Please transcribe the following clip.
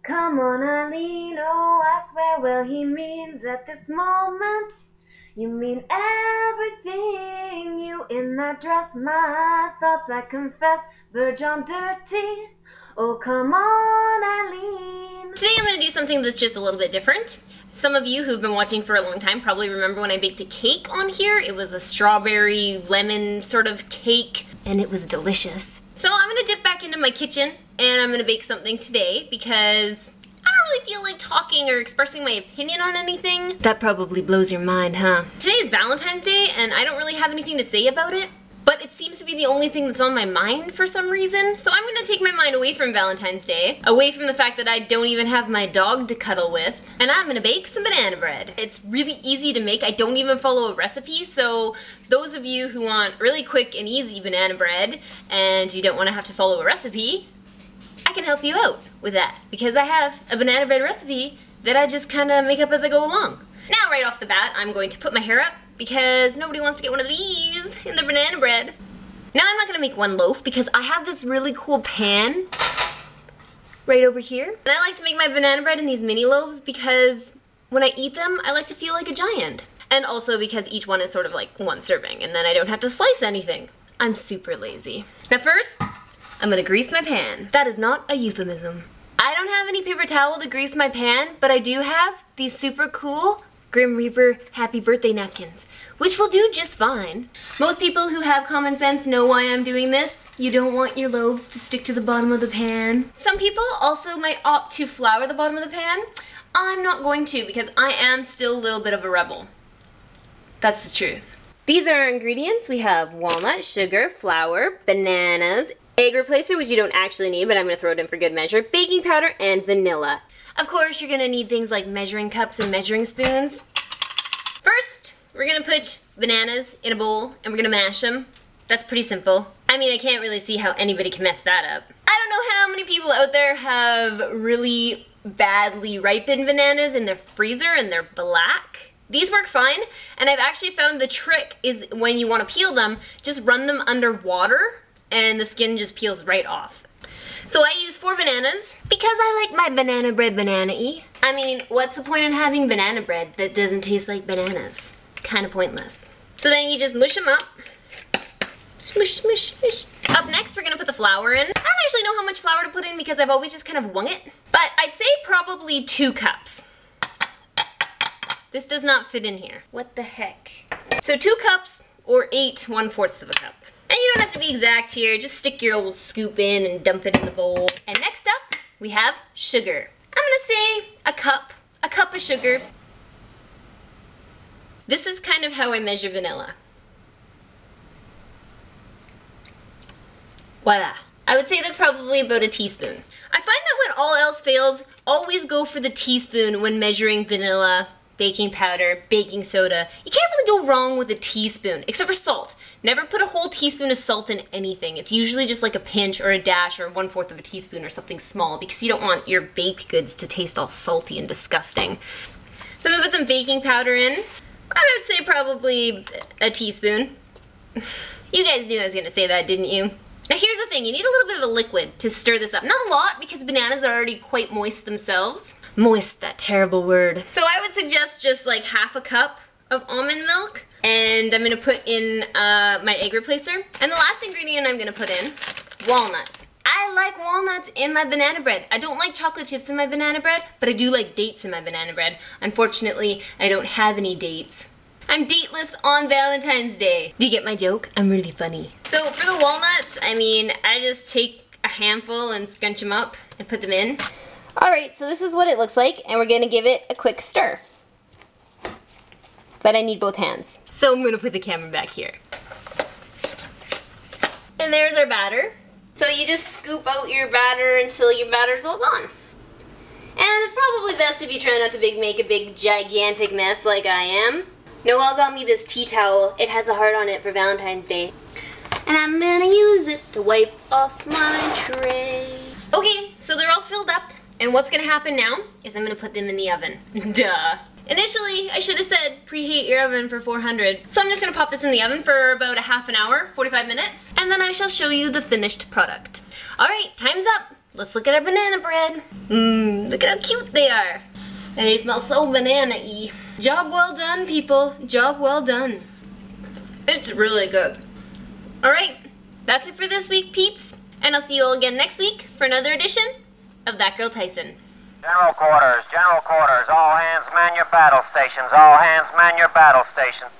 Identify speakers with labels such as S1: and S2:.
S1: Come on, Eileen, oh, I swear, well, he means at this moment. You mean everything, you in that dress, my thoughts, I confess, verge on dirty. Oh, come on, Eileen.
S2: Today I'm going to do something that's just a little bit different. Some of you who've been watching for a long time probably remember when I baked a cake on here. It was a strawberry lemon sort of cake, and it was delicious. So I'm going to dip back into my kitchen, and I'm going to bake something today because I don't really feel like talking or expressing my opinion on anything. That probably blows your mind, huh? Today is Valentine's Day, and I don't really have anything to say about it. But it seems to be the only thing that's on my mind for some reason. So I'm gonna take my mind away from Valentine's Day, away from the fact that I don't even have my dog to cuddle with, and I'm gonna bake some banana bread. It's really easy to make. I don't even follow a recipe, so those of you who want really quick and easy banana bread and you don't wanna have to follow a recipe, I can help you out with that because I have a banana bread recipe that I just kinda make up as I go along. Now, right off the bat, I'm going to put my hair up because nobody wants to get one of these in their banana bread. Now I'm not gonna make one loaf because I have this really cool pan right over here. And I like to make my banana bread in these mini loaves because when I eat them, I like to feel like a giant. And also because each one is sort of like one serving and then I don't have to slice anything. I'm super lazy. Now first, I'm gonna grease my pan. That is not a euphemism. I don't have any paper towel to grease my pan, but I do have these super cool Grim Reaper happy birthday napkins, which will do just fine. Most people who have common sense know why I'm doing this. You don't want your loaves to stick to the bottom of the pan. Some people also might opt to flour the bottom of the pan. I'm not going to because I am still a little bit of a rebel. That's the truth. These are our ingredients. We have walnut, sugar, flour, bananas, egg replacer, which you don't actually need, but I'm gonna throw it in for good measure, baking powder, and vanilla. Of course, you're gonna need things like measuring cups and measuring spoons. First, we're gonna put bananas in a bowl and we're gonna mash them. That's pretty simple. I mean, I can't really see how anybody can mess that up. I don't know how many people out there have really badly ripened bananas in their freezer and they're black. These work fine, and I've actually found the trick is when you wanna peel them, just run them under water and the skin just peels right off. So I use 4 bananas because I like my banana bread banana-y. I mean, what's the point in having banana bread that doesn't taste like bananas? Kind of pointless. So then you just mush them up. Smush, smush, smush. Up next, we're gonna put the flour in. I don't actually know how much flour to put in because I've always just kind of wung it, but I'd say probably 2 cups. This does not fit in here. What the heck? So 2 cups or 8 1/4 of a cup. And you don't have to be exact here, just stick your old scoop in and dump it in the bowl. And next up, we have sugar. I'm gonna say a cup of sugar. This is kind of how I measure vanilla. Voila. I would say that's probably about a teaspoon. I find that when all else fails, always go for the teaspoon when measuring vanilla, baking powder, baking soda. You can't really go wrong with a teaspoon, except for salt. Never put a whole teaspoon of salt in anything. It's usually just like a pinch or a dash or 1/4 of a teaspoon or something small because you don't want your baked goods to taste all salty and disgusting. So I'm gonna put some baking powder in. I would say probably a teaspoon. You guys knew I was gonna say that, didn't you? Now here's the thing, you need a little bit of a liquid to stir this up. Not a lot because bananas are already quite moist themselves. Moist, that terrible word. So I would suggest just like 1/2 cup of almond milk. And I'm gonna put in my egg replacer. And the last ingredient I'm gonna put in, walnuts. I like walnuts in my banana bread. I don't like chocolate chips in my banana bread, but I do like dates in my banana bread. Unfortunately, I don't have any dates. I'm dateless on Valentine's Day. Do you get my joke? I'm really funny. So for the walnuts, I mean, I just take a handful and scrunch them up and put them in. All right, so this is what it looks like, and we're gonna give it a quick stir. But I need both hands. So I'm gonna put the camera back here. And there's our batter. So you just scoop out your batter until your batter's all gone. And it's probably best if you try not to make a big gigantic mess like I am. Noelle got me this tea towel. It has a heart on it for Valentine's Day. And I'm gonna use it to wipe off my tray. Okay, so they're all filled up. And what's gonna happen now is I'm gonna put them in the oven. Duh. Initially, I should have said preheat your oven for 400. So I'm just gonna pop this in the oven for about a 1/2 hour, 45 minutes, and then I shall show you the finished product. All right, time's up. let's look at our banana bread. Look at how cute they are. And they smell so banana-y. Job well done, people. Job well done. It's really good. Alright, that's it for this week, peeps. And I'll see you all again next week for another edition of That Girl Tyson.
S3: General quarters, all hands man your battle stations, all hands man your battle stations.